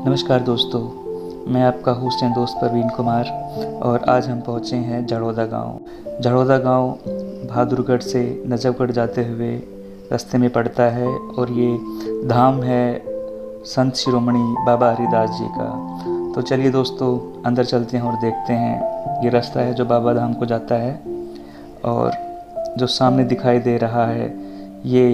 नमस्कार दोस्तों, मैं आपका होस्ट एंड दोस्त प्रवीण कुमार और आज हम पहुँचे हैं जड़ौदा गांव। जड़ौदा गांव बहादुरगढ़ से नजफगढ़ जाते हुए रास्ते में पड़ता है और ये धाम है संत शिरोमणि बाबा हरिदास जी का। तो चलिए दोस्तों, अंदर चलते हैं और देखते हैं। ये रास्ता है जो बाबा धाम को जाता है और जो सामने दिखाई दे रहा है ये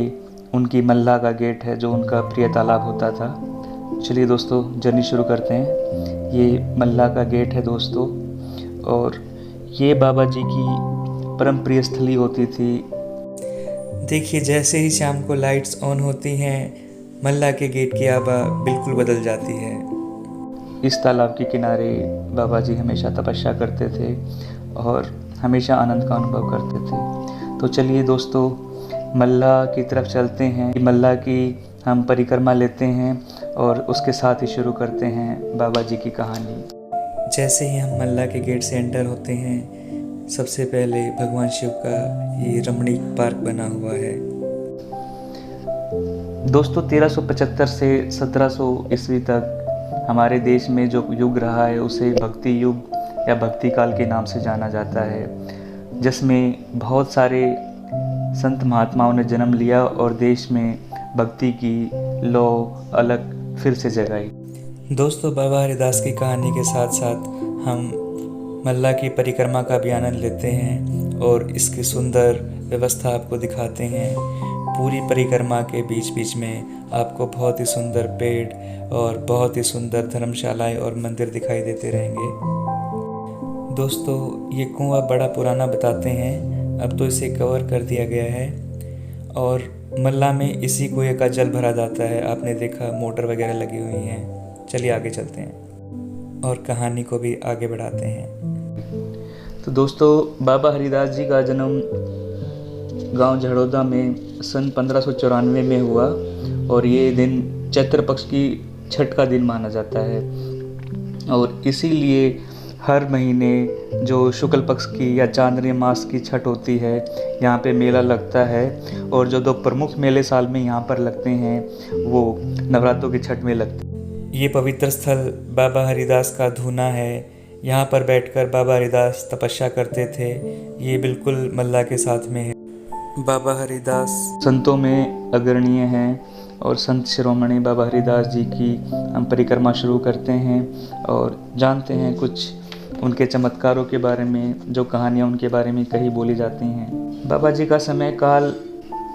उनकी मल्ला का गेट है, जो उनका प्रिय तालाब होता था। चलिए दोस्तों, जर्नी शुरू करते हैं। ये मल्ला का गेट है दोस्तों, और ये बाबा जी की परम प्रिय स्थली होती थी। देखिए, जैसे ही शाम को लाइट्स ऑन होती हैं, मल्ला के गेट की आभा बिल्कुल बदल जाती है। इस तालाब के किनारे बाबा जी हमेशा तपस्या करते थे और हमेशा आनंद का अनुभव करते थे। तो चलिए दोस्तों, मल्ला की तरफ चलते हैं। मल्ला की हम परिक्रमा लेते हैं और उसके साथ ही शुरू करते हैं बाबा जी की कहानी। जैसे ही हम मल्ला के गेट से एंटर होते हैं, सबसे पहले भगवान शिव का ये रमणीक पार्क बना हुआ है। दोस्तों, 1375 से 1700 ईस्वी तक हमारे देश में जो युग रहा है उसे भक्ति युग या भक्ति काल के नाम से जाना जाता है, जिसमें बहुत सारे संत महात्माओं ने जन्म लिया और देश में भक्ति की लौ अलग फिर से जगाई। दोस्तों, बाबा हरिदास की कहानी के साथ साथ हम मल्ला की परिक्रमा का भी आनंद लेते हैं और इसकी सुंदर व्यवस्था आपको दिखाते हैं। पूरी परिक्रमा के बीच बीच में आपको बहुत ही सुंदर पेड़ और बहुत ही सुंदर धर्मशालाएं और मंदिर दिखाई देते रहेंगे। दोस्तों, ये कुआं बड़ा पुराना बताते हैं, अब तो इसे कवर कर दिया गया है और मल्ला में इसी कुएं का जल भरा जाता है। आपने देखा मोटर वगैरह लगी हुई हैं। चलिए आगे चलते हैं और कहानी को भी आगे बढ़ाते हैं। तो दोस्तों, बाबा हरिदास जी का जन्म गांव जड़ौदा में सन 1594 में हुआ और ये दिन चैत्र पक्ष की छठ का दिन माना जाता है और इसीलिए हर महीने जो शुक्ल पक्ष की या चांद्र मास की छठ होती है, यहाँ पे मेला लगता है। और जो दो प्रमुख मेले साल में यहाँ पर लगते हैं वो नवरात्रों की छठ में लगते हैं। ये पवित्र स्थल बाबा हरिदास का धूना है। यहाँ पर बैठकर बाबा हरिदास तपस्या करते थे। ये बिल्कुल मल्ला के साथ में है। बाबा हरिदास संतों में अग्रणीय हैं और संत शिरोमणि बाबा हरिदास जी की हम परिक्रमा शुरू करते हैं और जानते हैं कुछ उनके चमत्कारों के बारे में, जो कहानियाँ उनके बारे में कही बोली जाती हैं। बाबा जी का समय काल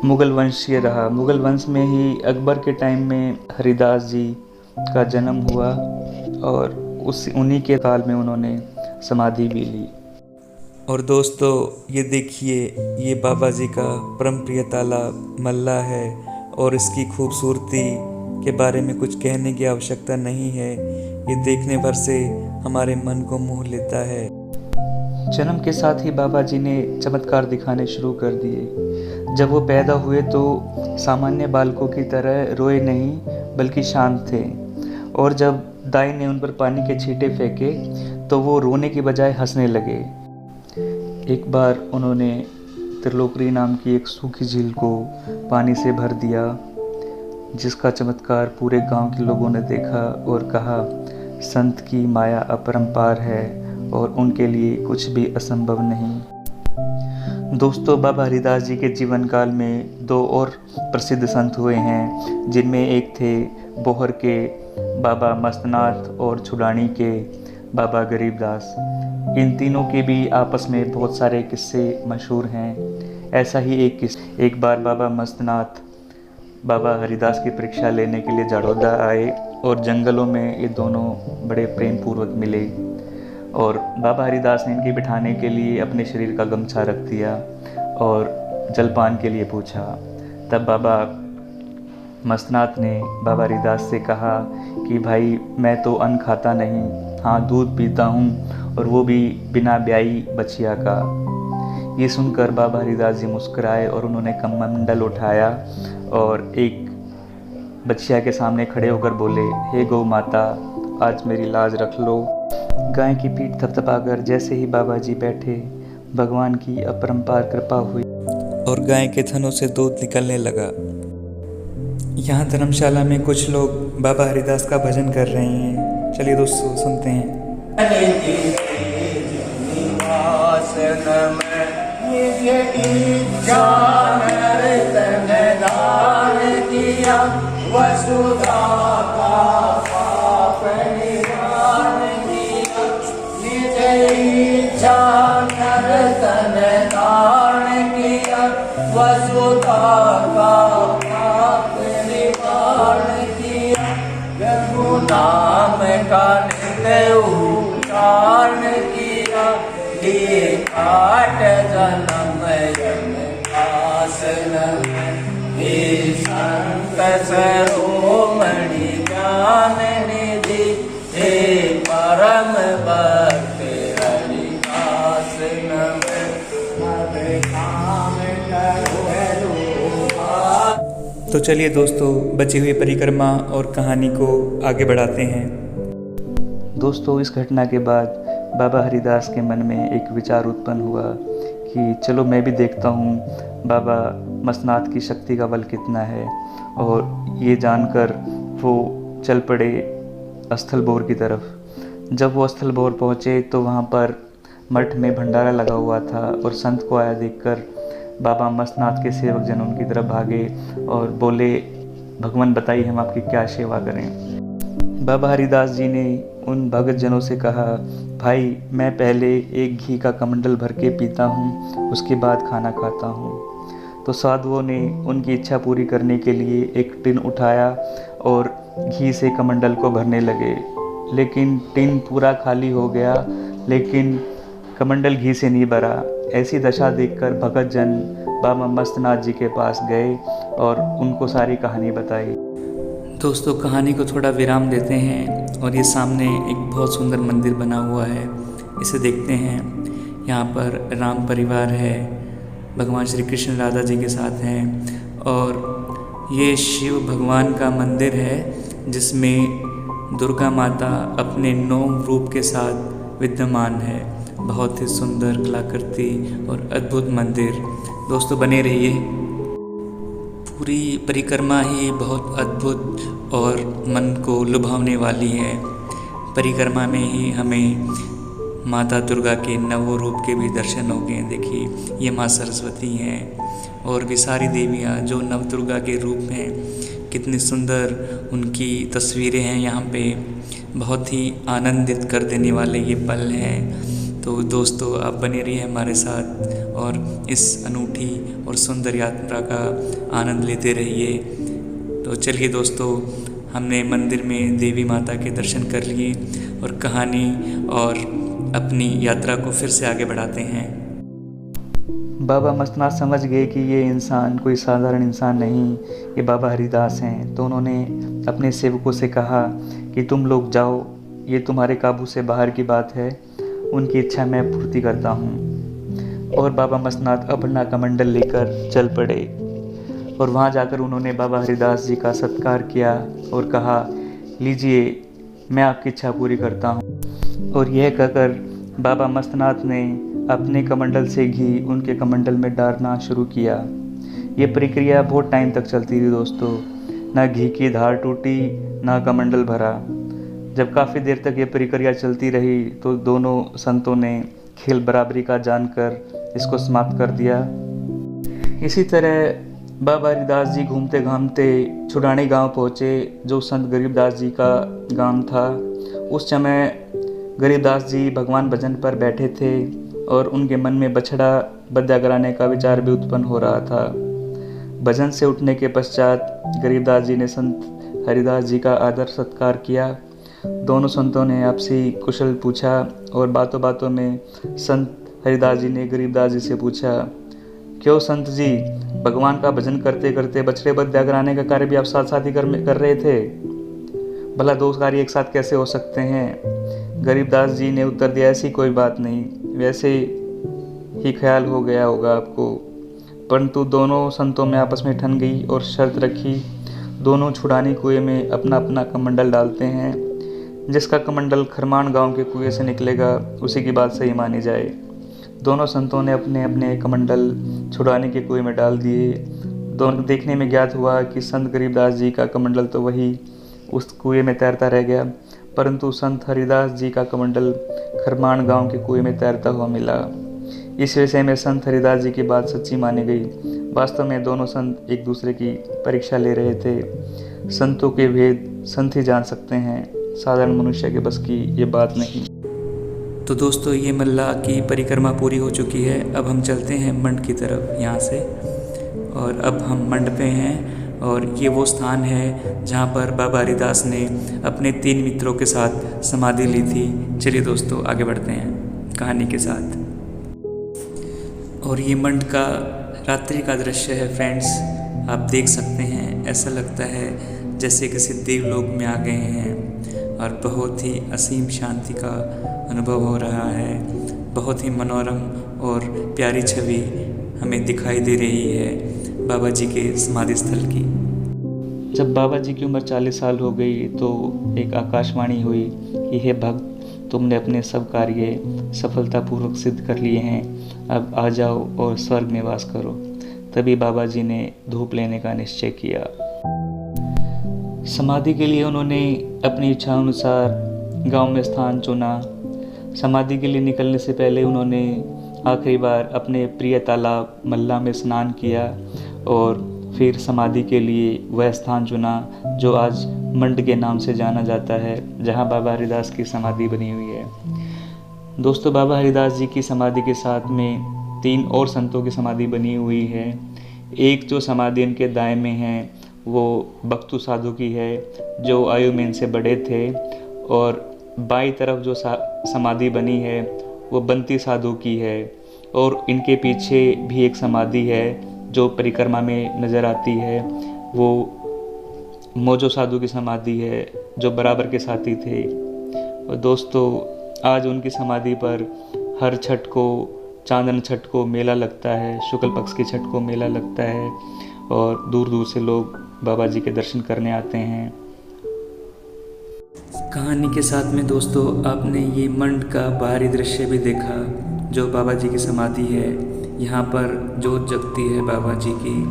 मुग़ल वंशीय रहा। मुग़ल वंश में ही अकबर के टाइम में हरिदास जी का जन्म हुआ और उन्हीं के काल में उन्होंने समाधि भी ली। और दोस्तों, ये देखिए, ये बाबा जी का परम प्रिय तालाब मल्ला है और इसकी खूबसूरती के बारे में कुछ कहने की आवश्यकता नहीं है। ये देखने भर से हमारे मन को मोह लेता है। जन्म के साथ ही बाबा जी ने चमत्कार दिखाने शुरू कर दिए। जब वो पैदा हुए तो सामान्य बालकों की तरह रोए नहीं बल्कि शांत थे, और जब दाई ने उन पर पानी के छींटे फेंके तो वो रोने की बजाय हंसने लगे। एक बार उन्होंने त्रिलोकरी नाम की एक सूखी झील को पानी से भर दिया, जिसका चमत्कार पूरे गांव के लोगों ने देखा और कहा, संत की माया अपरंपार है और उनके लिए कुछ भी असंभव नहीं। दोस्तों, बाबा हरिदास जी के जीवन काल में दो और प्रसिद्ध संत हुए हैं, जिनमें एक थे बोहर के बाबा मस्तनाथ और छुड़ानी के बाबा गरीबदास। इन तीनों के भी आपस में बहुत सारे किस्से मशहूर हैं। ऐसा ही एक बार बाबा मस्तनाथ बाबा हरिदास की परीक्षा लेने के लिए जड़ौदा आए और जंगलों में ये दोनों बड़े प्रेम पूर्वक मिले और बाबा हरिदास ने इनके बिठाने के लिए अपने शरीर का गमछा रख दिया और जलपान के लिए पूछा। तब बाबा मस्तनाथ ने बाबा हरिदास से कहा कि भाई, मैं तो अन्न खाता नहीं, हाँ दूध पीता हूँ, और वो भी बिना ब्याई बछिया का। ये सुनकर बाबा हरिदास जी मुस्कुराए और उन्होंने कमंडल उठाया और एक बछिया के सामने खड़े होकर बोले, हे गौ माता, आज मेरी लाज रख लो। गाय की पीठ थपथपाकर जैसे ही बाबा जी बैठे, भगवान की अपरंपार कृपा हुई और गाय के थनों से दूध निकलने लगा। यहाँ धर्मशाला में कुछ लोग बाबा हरिदास का भजन कर रहे हैं। चलिए दोस्तों सुनते हैं। वसुधा का पाप निवारण किया, निज इच्छा नर तन धारण किया। वसुधा का पाप निवारण किया, प्रभु नाम का नित्य उच्चारण किया। लिए काट जन्म यम आसन में, संत सरोमणि ज्ञान निधि, हे परम भक्त हरिदास नमः। तो चलिए दोस्तों बची हुई परिक्रमा और कहानी को आगे बढ़ाते हैं। दोस्तों इस घटना के बाद बाबा हरिदास के मन में एक विचार उत्पन्न हुआ कि चलो मैं भी देखता हूँ बाबा मस्तनाथ की शक्ति का बल कितना है। और ये जानकर वो चल पड़े स्थलबोर की तरफ। जब वो स्थलबोर पहुँचे तो वहाँ पर मठ में भंडारा लगा हुआ था और संत को आया देखकर बाबा मस्तनाथ के सेवक जन उनकी तरफ भागे और बोले, भगवान बताइए हम आपकी क्या सेवा करें। बाबा हरिदास जी ने उन भगत जनों से कहा, भाई मैं पहले एक घी का कमंडल भर के पीता हूँ, उसके बाद खाना खाता हूँ। तो साधुओं ने उनकी इच्छा पूरी करने के लिए एक टिन उठाया और घी से कमंडल को भरने लगे, लेकिन टिन पूरा खाली हो गया, लेकिन कमंडल घी से नहीं भरा। ऐसी दशा देखकर भगत जन बाबा मस्तनाथ जी के पास गए और उनको सारी कहानी बताई। दोस्तों कहानी को थोड़ा विराम देते हैं और ये सामने एक बहुत सुंदर मंदिर बना हुआ है, इसे देखते हैं। यहाँ पर राम परिवार है, भगवान श्री कृष्ण राधा जी के साथ हैं और ये शिव भगवान का मंदिर है जिसमें दुर्गा माता अपने 9 रूप के साथ विद्यमान है। बहुत ही सुंदर कलाकृति और अद्भुत मंदिर। दोस्तों बने रहिए। पूरी परिक्रमा ही बहुत अद्भुत और मन को लुभावने वाली है। परिक्रमा में ही हमें माता दुर्गा के 9 रूप के भी दर्शन हो गए। देखिए ये माँ सरस्वती हैं और भी सारी देवियाँ जो नव दुर्गा के रूप हैं, कितनी सुंदर उनकी तस्वीरें हैं यहाँ पे। बहुत ही आनंदित कर देने वाले ये पल हैं। तो दोस्तों आप बने रहिए हमारे साथ और इस अनूठी और सुंदर यात्रा का आनंद लेते रहिए। तो चलिए दोस्तों हमने मंदिर में देवी माता के दर्शन कर लिए और कहानी और अपनी यात्रा को फिर से आगे बढ़ाते हैं। बाबा मस्तनाथ समझ गए कि ये इंसान कोई साधारण इंसान नहीं, ये बाबा हरिदास हैं। तो उन्होंने अपने सेवकों से कहा कि तुम लोग जाओ, ये तुम्हारे काबू से बाहर की बात है, उनकी इच्छा मैं पूर्ति करता हूँ। और बाबा मस्तनाथ अपना कमंडल लेकर चल पड़े और वहाँ जाकर उन्होंने बाबा हरिदास जी का सत्कार किया और कहा, लीजिए मैं आपकी इच्छा पूरी करता हूँ। और यह कहकर बाबा मस्तनाथ ने अपने कमंडल से घी उनके कमंडल में डालना शुरू किया। ये प्रक्रिया बहुत टाइम तक चलती रही दोस्तों, ना घी की धार टूटी ना कमंडल भरा। जब काफ़ी देर तक ये प्रक्रिया चलती रही तो दोनों संतों ने खेल बराबरी का जानकर इसको समाप्त कर दिया। इसी तरह बाबा हरिदास जी घूमते घामते छुड़ानी गांव पहुँचे, जो संत गरीबदास जी का गांव था। उस समय गरीबदास जी भगवान भजन पर बैठे थे और उनके मन में बछड़ा बद्या कराने का विचार भी उत्पन्न हो रहा था। भजन से उठने के पश्चात गरीबदास जी ने संत हरिदास जी का आदर सत्कार किया। दोनों संतों ने आपसी कुशल पूछा और बातों बातों में संत हरिदास जी ने गरीबदास जी से पूछा, क्यों संत जी, भगवान का भजन करते करते बछड़े बद्या कराने का कार्य भी आप साथ साथ ही कर रहे थे? भला 2 कार्य एक साथ कैसे हो सकते हैं? गरीबदास जी ने उत्तर दिया, ऐसी कोई बात नहीं, वैसे ही ख्याल हो गया होगा आपको। परंतु दोनों संतों में आपस में ठन गई और शर्त रखी, दोनों छुड़ानी कुएं में अपना अपना कमंडल डालते हैं, जिसका कमंडल खरमान गांव के कुएं से निकलेगा उसी की बात सही मानी जाए। दोनों संतों ने अपने अपने कमंडल छुड़ाने के कुएं में डाल दिए। दोनों देखने में ज्ञात हुआ कि संत गरीबदास जी का कमंडल तो वही उस कुएं में तैरता रह गया, परंतु संत हरिदास जी का कमंडल खरमान गांव के कुएं में तैरता हुआ मिला। इस विषय में संत हरिदास जी की बात सच्ची मानी गई। वास्तव में दोनों संत एक दूसरे की परीक्षा ले रहे थे। संतों के भेद संत ही जान सकते हैं, साधारण मनुष्य के बस की ये बात नहीं। तो दोस्तों, ये मल्ला की परिक्रमा पूरी हो चुकी है। अब हम चलते हैं मंड की तरफ यहाँ से, और अब हम मंड पे हैं और ये वो स्थान है जहाँ पर बाबा हरिदास ने अपने 3 मित्रों के साथ समाधि ली थी। चलिए दोस्तों, आगे बढ़ते हैं कहानी के साथ। और ये मंड का रात्रि का दृश्य है फ्रेंड्स, आप देख सकते हैं। ऐसा लगता है जैसे किसी देवलोक में आ गए हैं और बहुत ही असीम शांति का अनुभव हो रहा है। बहुत ही मनोरम और प्यारी छवि हमें दिखाई दे रही है बाबा जी के समाधि स्थल की। जब बाबा जी की उम्र 40 साल हो गई तो एक आकाशवाणी हुई कि हे भक्त, तुमने अपने सब कार्य सफलतापूर्वक सिद्ध कर लिए हैं, अब आ जाओ और स्वर्ग में वास करो। तभी बाबा जी ने धूप लेने का निश्चय किया। समाधि के लिए उन्होंने अपनी इच्छानुसार गांव में स्थान चुना। समाधि के लिए निकलने से पहले उन्होंने आखिरी बार अपने प्रिय तालाब मल्ला में स्नान किया और फिर समाधि के लिए वह स्थान चुना जो आज मंड के नाम से जाना जाता है, जहां बाबा हरिदास की समाधि बनी हुई है। दोस्तों, बाबा हरिदास जी की समाधि के साथ में 3 और संतों की समाधि बनी हुई है। एक जो समाधि इनके दाएं में है वो बख्तू साधु की है, जो आयु में इनसे बड़े थे, और बाईं तरफ जो समाधि बनी है वो बंती साधु की है, और इनके पीछे भी एक समाधि है जो परिक्रमा में नज़र आती है, वो मोजो साधु की समाधि है जो बराबर के साथी थे। और दोस्तों, आज उनकी समाधि पर हर छठ को, चांदन छठ को मेला लगता है, शुक्ल पक्ष की छठ को मेला लगता है, और दूर दूर से लोग बाबा जी के दर्शन करने आते हैं। कहानी के साथ में दोस्तों, आपने ये मंड का बाहरी दृश्य भी देखा जो बाबा जी की समाधि है। यहाँ पर जोत जगती है बाबा जी की,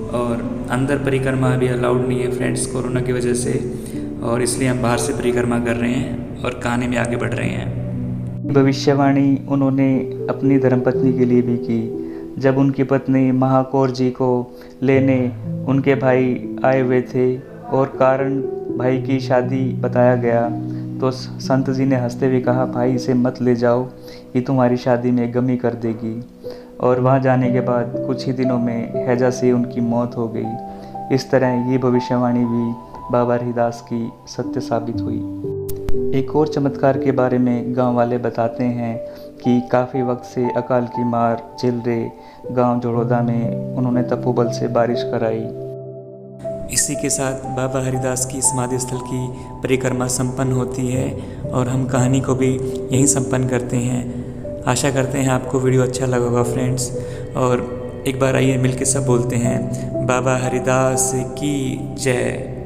और अंदर परिक्रमा भी अलाउड नहीं है फ्रेंड्स कोरोना की वजह से, और इसलिए हम बाहर से परिक्रमा कर रहे हैं और कहानी में आगे बढ़ रहे हैं। भविष्यवाणी उन्होंने अपनी धर्मपत्नी के लिए भी की। जब उनकी पत्नी महाकौर जी को लेने उनके भाई आए हुए थे और कारण भाई की शादी बताया गया, तो संत जी ने हंसते हुए कहा, भाई इसे मत ले जाओ, ये तुम्हारी शादी में गमी कर देगी। और वहाँ जाने के बाद कुछ ही दिनों में हैजा से उनकी मौत हो गई। इस तरह ये भविष्यवाणी भी बाबा हरिदास की सत्य साबित हुई। एक और चमत्कार के बारे में गांव वाले बताते हैं कि काफ़ी वक्त से अकाल की मार झेल रहे गांव जोड़ोदा में उन्होंने तपोबल से बारिश कराई। इसी के साथ बाबा हरिदास की समाधि स्थल की परिक्रमा संपन्न होती है और हम कहानी को भी यहीं संपन्न करते हैं। आशा करते हैं आपको वीडियो अच्छा लगा होगा फ्रेंड्स, और एक बार आइए मिलकर सब बोलते हैं, बाबा हरिदास की जय।